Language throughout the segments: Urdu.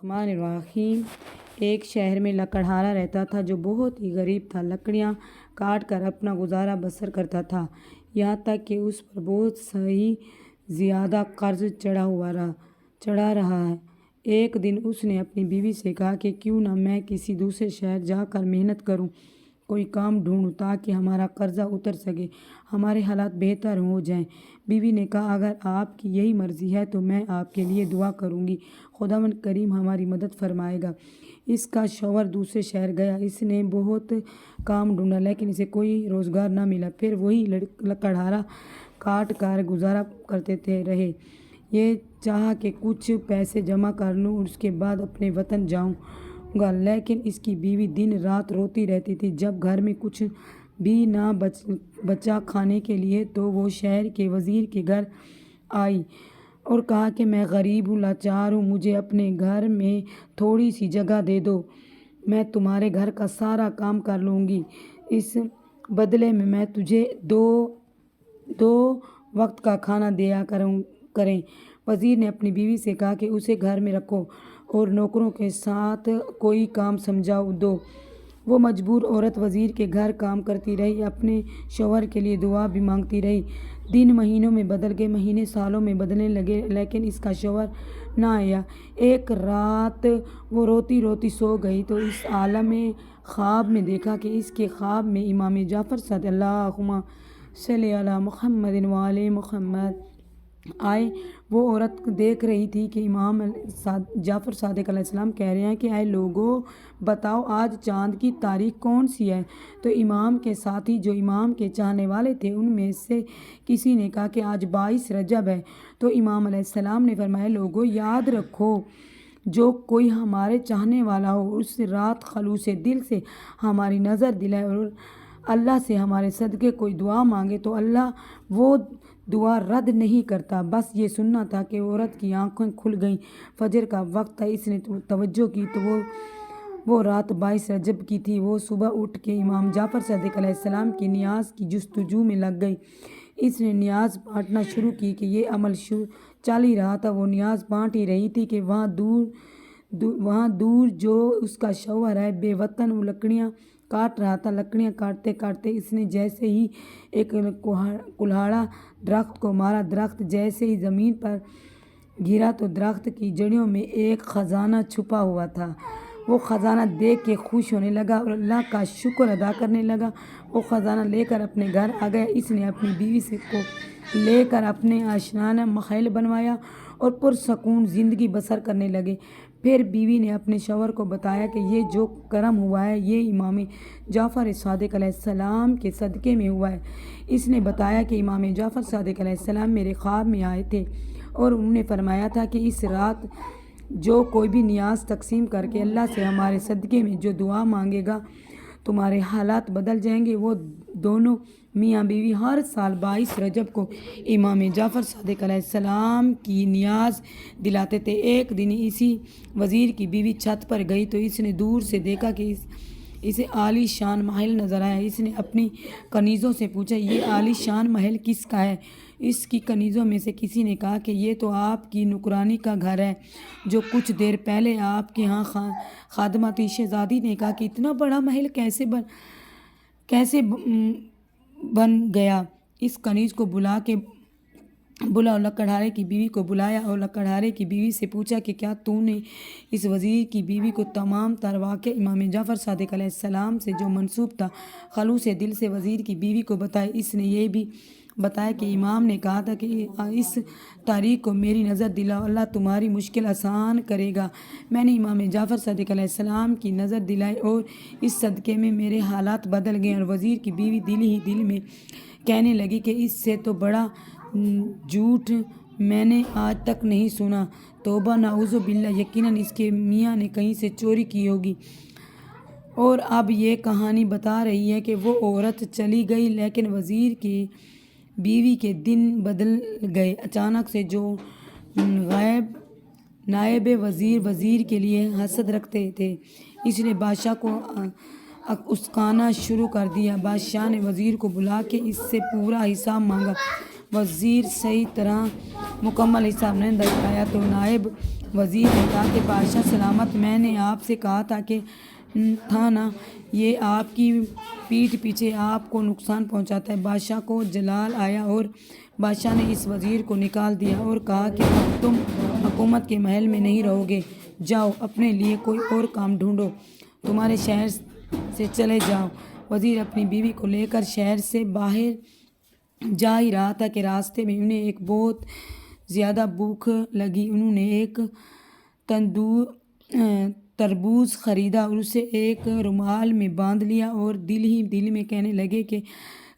الرحمن الرحیم۔ ایک شہر میں لکڑہارا رہتا تھا جو بہت ہی غریب تھا۔ لکڑیاں کاٹ کر اپنا گزارا بسر کرتا تھا، یہاں تک کہ اس پر بہت ہی زیادہ قرض چڑھا رہا ہے۔ ایک دن اس نے اپنی بیوی سے کہا کہ کیوں نہ میں کسی دوسرے شہر جا کر محنت کروں، کوئی کام ڈھونڈوں تاکہ ہمارا قرضہ اتر سکے، ہمارے حالات بہتر ہو جائیں۔ بیوی نے کہا اگر آپ کی یہی مرضی ہے تو میں آپ کے لیے دعا کروں گی، خداوند کریم ہماری مدد فرمائے گا۔ اس کا شوہر دوسرے شہر گیا، اس نے بہت کام ڈھونڈا لیکن اسے کوئی روزگار نہ ملا۔ پھر وہی لکڑہارا کاٹ کر گزارا کرتے رہے۔ یہ چاہا کہ کچھ پیسے جمع کر لوں اور اس کے بعد اپنے وطن جاؤں گا، لیکن اس کی بیوی دن رات روتی رہتی تھی۔ جب گھر میں کچھ بھی نہ بچا کھانے کے لیے تو وہ شہر کے وزیر کے گھر آئی اور کہا کہ میں غریب ہوں، لاچار ہوں، مجھے اپنے گھر میں تھوڑی سی جگہ دے دو، میں تمہارے گھر کا سارا کام کر لوں گی، اس بدلے میں تجھے دو وقت کا کھانا دیا کریں۔ وزیر نے اپنی بیوی سے کہا کہ اسے گھر میں رکھو اور نوکروں کے ساتھ کوئی کام سمجھا دو۔ وہ مجبور عورت وزیر کے گھر کام کرتی رہی، اپنے شوہر کے لیے دعا بھی مانگتی رہی۔ دن مہینوں میں بدل گئے، مہینے سالوں میں بدلنے لگے، لیکن اس کا شوہر نہ آیا۔ ایک رات وہ روتی روتی سو گئی تو اس عالم خواب میں دیکھا کہ اس کے خواب میں امام جعفر صادق اللہم صلی علی محمد وعلی محمد آئے۔ وہ عورت دیکھ رہی تھی کہ امام جعفر صادق علیہ السلام کہہ رہے ہیں کہ اے لوگو بتاؤ آج چاند کی تاریخ کون سی ہے؟ تو امام کے ساتھی جو امام کے چاہنے والے تھے ان میں سے کسی نے کہا کہ آج 22 رجب ہے۔ تو امام علیہ السلام نے فرمایا لوگو یاد رکھو جو کوئی ہمارے چاہنے والا ہو اس رات خلوص دل سے ہماری نظر دلائے اور اللہ سے ہمارے صدقے کوئی دعا مانگے تو اللہ وہ دعا رد نہیں کرتا۔ بس یہ سننا تھا کہ عورت کی آنکھیں کھل گئیں، فجر کا وقت تھا، اس نے توجہ کی تو وہ رات 22 رجب کی تھی۔ وہ صبح اٹھ کے امام جعفر صادق علیہ السلام کی نیاز کی جستجو میں لگ گئی۔ اس نے نیاز بانٹنا شروع کی کہ یہ عمل چل ہی رہا تھا۔ وہ نیاز بانٹ ہی رہی تھی کہ وہاں دور جو اس کا شوہر ہے بے وطن وہ لکڑیاں کاٹ رہا تھا۔ لکڑیاں کاٹتے کاٹتے اس نے جیسے ہی ایک کلہاڑا درخت کو مارا، درخت جیسے ہی زمین پر گرا تو درخت کی جڑوں میں ایک خزانہ چھپا ہوا تھا۔ وہ خزانہ دیکھ کے خوش ہونے لگا اور اللہ کا شکر ادا کرنے لگا۔ وہ خزانہ لے کر اپنے گھر آ گیا۔ اس نے اپنی بیوی کو لے کر اپنے آشیانہ محل بنوایا اور پرسکون زندگی بسر کرنے لگے۔ پھر بیوی نے اپنے شوہر کو بتایا کہ یہ جو کرم ہوا ہے یہ امام جعفر صادق علیہ السلام کے صدقے میں ہوا ہے۔ اس نے بتایا کہ امام جعفر صادق علیہ السلام میرے خواب میں آئے تھے اور انہوں نے فرمایا تھا کہ اس رات جو کوئی بھی نیاز تقسیم کر کے اللہ سے ہمارے صدقے میں جو دعا مانگے گا تمہارے حالات بدل جائیں گے۔ وہ دونوں میاں بیوی ہر سال 22 رجب کو امام جعفر صادق علیہ السلام کی نیاز دلاتے تھے۔ ایک دن اسی وزیر کی بیوی چھت پر گئی تو اس نے دور سے دیکھا کہ اسے عالی شان محل نظر آیا۔ اس نے اپنی کنیزوں سے پوچھا یہ عالی شان محل کس کا ہے؟ اس کی کنیزوں میں سے کسی نے کہا کہ یہ تو آپ کی نوکرانی کا گھر ہے جو کچھ دیر پہلے آپ کے ہاں خادمہ تھی۔ شہزادی نے کہا کہ اتنا بڑا محل کیسے بن گیا؟ اس کنیز کو بلاؤ۔ لکڑہارے کی بیوی کو بلایا اور لکڑہارے کی بیوی سے پوچھا کہ کیا تو نے اس وزیر کی بیوی کو تمام تر واقعہ امام جعفر صادق علیہ السلام سے جو منسوب تھا خلوص دل سے وزیر کی بیوی کو بتایا؟ اس نے یہ بھی بتایا کہ امام نے کہا تھا کہ اس تاریخ کو میری نظر دلاؤ، اللہ تمہاری مشکل آسان کرے گا۔ میں نے امام جعفر صادق علیہ السلام کی نظر دلائی اور اس صدقے میں میرے حالات بدل گئے۔ اور وزیر کی بیوی دل ہی دل میں کہنے لگی کہ اس سے تو بڑا جھوٹ میں نے آج تک نہیں سنا، توبہ نعوذ باللہ، یقیناً اس کے میاں نے کہیں سے چوری کی ہوگی۔ اور اب یہ کہانی بتا رہی ہے کہ وہ عورت چلی گئی لیکن وزیر کی بیوی کے دن بدل گئے۔ اچانک سے جو نائب وزیر کے لیے حسد رکھتے تھے اس نے بادشاہ کو اکسانا شروع کر دیا۔ بادشاہ نے وزیر کو بلا کے اس سے پورا حساب مانگا۔ وزیر صحیح طرح مکمل حساب نہیں درج آیا تو نائب وزیر نے کہا کہ بادشاہ سلامت، میں نے آپ سے کہا تھا نا، یہ آپ کی پیٹھ پیچھے آپ کو نقصان پہنچاتا ہے۔ بادشاہ کو جلال آیا اور بادشاہ نے اس وزیر کو نکال دیا اور کہا کہ اب تم حکومت کے محل میں نہیں رہو گے، جاؤ اپنے لیے کوئی اور کام ڈھونڈو، تمہارے شہر سے چلے جاؤ۔ وزیر اپنی بیوی کو لے کر شہر سے باہر جا ہی رہا تھا کہ راستے میں انہیں ایک بہت زیادہ بھوک لگی۔ انہوں نے ایک تربوز خریدا اور اسے ایک رومال میں باندھ لیا اور دل ہی دل میں کہنے لگے کہ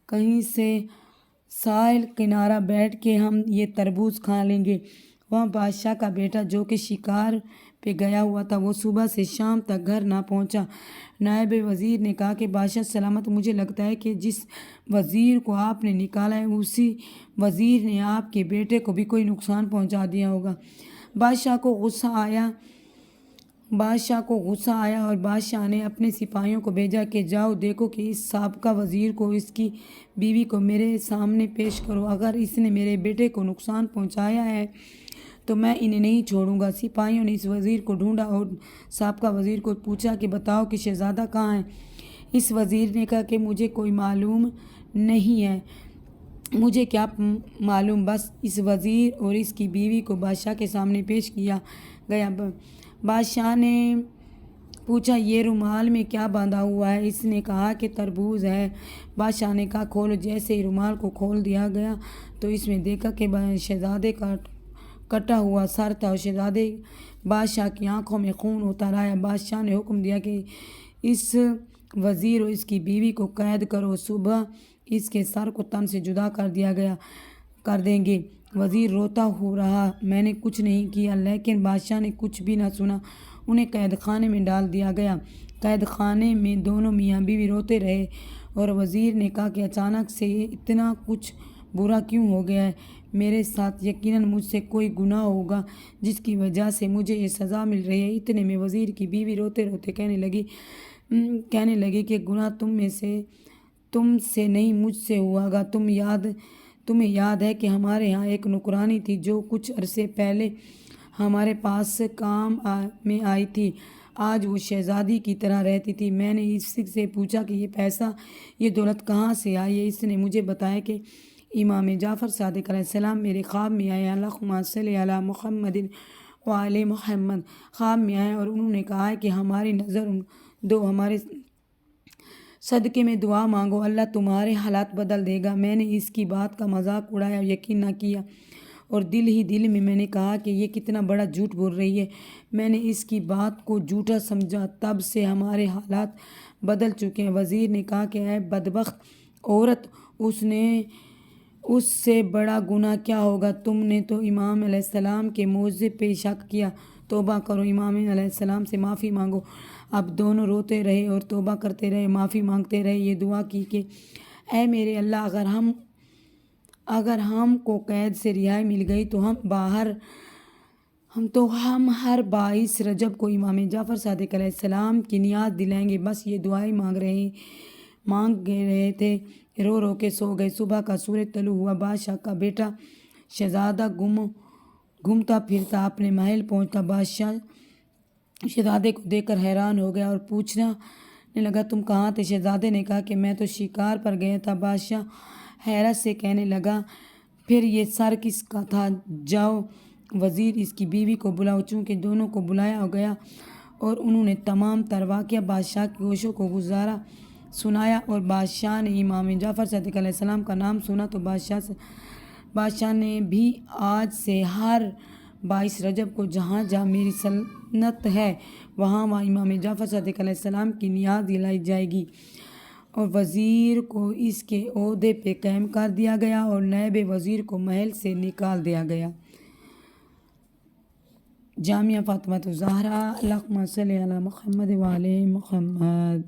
کہیں سے ساحل کنارہ بیٹھ کے ہم یہ تربوز کھا لیں گے۔ وہاں بادشاہ کا بیٹا جو کہ شکار پہ گیا ہوا تھا، وہ صبح سے شام تک گھر نہ پہنچا۔ نائب وزیر نے کہا کہ بادشاہ سلامت، مجھے لگتا ہے کہ جس وزیر کو آپ نے نکالا ہے اسی وزیر نے آپ کے بیٹے کو بھی کوئی نقصان پہنچا دیا ہوگا۔ بادشاہ کو غصہ آیا اور بادشاہ نے اپنے سپاہیوں کو بھیجا کہ جاؤ دیکھو کہ اس سابقہ وزیر کو، اس کی بیوی کو میرے سامنے پیش کرو، اگر اس نے میرے بیٹے کو نقصان پہنچایا ہے تو میں انہیں نہیں چھوڑوں گا۔ سپاہیوں نے اس وزیر کو ڈھونڈا اور سابقہ وزیر کو پوچھا کہ بتاؤ کہ شہزادہ کہاں ہے؟ اس وزیر نے کہا کہ مجھے کوئی معلوم نہیں ہے، مجھے کیا معلوم، بس اس وزیر اور اس کی بیوی کو بادشاہ کے سامنے پیش کیا گیا۔ بادشاہ نے پوچھا یہ رومال میں کیا باندھا ہوا ہے؟ اس نے کہا کہ تربوز ہے۔ بادشاہ نے کہا کھولو۔ جیسے ہی رومال کو کھول دیا گیا تو اس میں دیکھا کہ شہزادے کا کٹا ہوا سر تھا اور شہزادے بادشاہ کی آنکھوں میں خون اتر آیا۔ بادشاہ نے حکم دیا کہ اس وزیر اور اس کی بیوی کو قید کرو، صبح اس کے سر کو تن سے جدا کر دیں گے۔ وزیر روتا ہو رہا، میں نے کچھ نہیں کیا، لیکن بادشاہ نے کچھ بھی نہ سنا، انہیں قید خانے میں ڈال دیا گیا۔ قید خانے میں دونوں میاں بیوی روتے رہے اور وزیر نے کہا کہ اچانک سے یہ اتنا کچھ برا کیوں ہو گیا ہے؟ میرے ساتھ یقیناً مجھ سے کوئی گناہ ہوگا جس کی وجہ سے مجھے یہ سزا مل رہی ہے۔ اتنے میں وزیر کی بیوی روتے روتے کہنے لگی کہ گناہ تم سے نہیں مجھ سے ہوا گا۔ تمہیں یاد ہے کہ ہمارے ہاں ایک نوکرانی تھی جو کچھ عرصے پہلے ہمارے پاس کام میں آئی تھی، آج وہ شہزادی کی طرح رہتی تھی۔ میں نے اس سے پوچھا کہ یہ پیسہ، یہ دولت کہاں سے آئی ہے؟ اس نے مجھے بتایا کہ امام جعفر صادق علیہ السلام میرے خواب میں آئے، اللہم صلی علی محمد وعلی محمد، خواب میں آئے اور انہوں نے کہا کہ ہماری نظر دو، ہمارے صدقے میں دعا مانگو، اللہ تمہارے حالات بدل دے گا۔ میں نے اس کی بات کا مذاق اڑایا، یقین نہ کیا اور دل ہی دل میں نے کہا کہ یہ کتنا بڑا جھوٹ بول رہی ہے۔ میں نے اس کی بات کو جھوٹا سمجھا، تب سے ہمارے حالات بدل چکے ہیں۔ وزیر نے کہا کہ اے بدبخت عورت، اس سے بڑا گناہ کیا ہوگا؟ تم نے تو امام علیہ السلام کے معجزے پہ شک کیا، توبہ کرو، امام علیہ السلام سے معافی مانگو۔ اب دونوں روتے رہے اور توبہ کرتے رہے، معافی مانگتے رہے، یہ دعا کی کہ اے میرے اللہ، اگر ہم کو قید سے رہائی مل گئی تو ہم ہر 22 رجب کو امام جعفر صادق علیہ السلام کی نیاز دلائیں گے۔ بس یہ دعائیں مانگ رہے تھے، رو رو کے سو گئے۔ صبح کا سورج طلوع ہوا، بادشاہ کا بیٹا شہزادہ گھومتا پھرتا اپنے محل پہنچا۔ بادشاہ شہزادے کو دیکھ کر حیران ہو گیا اور پوچھنے لگا تم کہاں تھے؟ شہزادے نے کہا کہ میں تو شکار پر گیا تھا۔ بادشاہ حیرت سے کہنے لگا پھر یہ سر کس کا تھا؟ جاؤ وزیر اس کی بیوی کو بلاؤ۔ چونکہ دونوں کو بلایا گیا اور انہوں نے تمام تر واقعہ بادشاہ کی گوشوں کو سنایا اور بادشاہ نے امام جعفر صادق علیہ السلام کا نام سنا تو بادشاہ نے بھی آج سے ہر 22 رجب کو جہاں جہاں میری سلطنت ہے وہاں امام جعفر صادق علیہ السلام کی نیاز دلائی جائے گی۔ اور وزیر کو اس کے عہدے پہ قائم کر دیا گیا اور نائب وزیر کو محل سے نکال دیا گیا۔ جامعہ فاطمہ الزہرا، اللہم صلی علی محمد وعلی محمد۔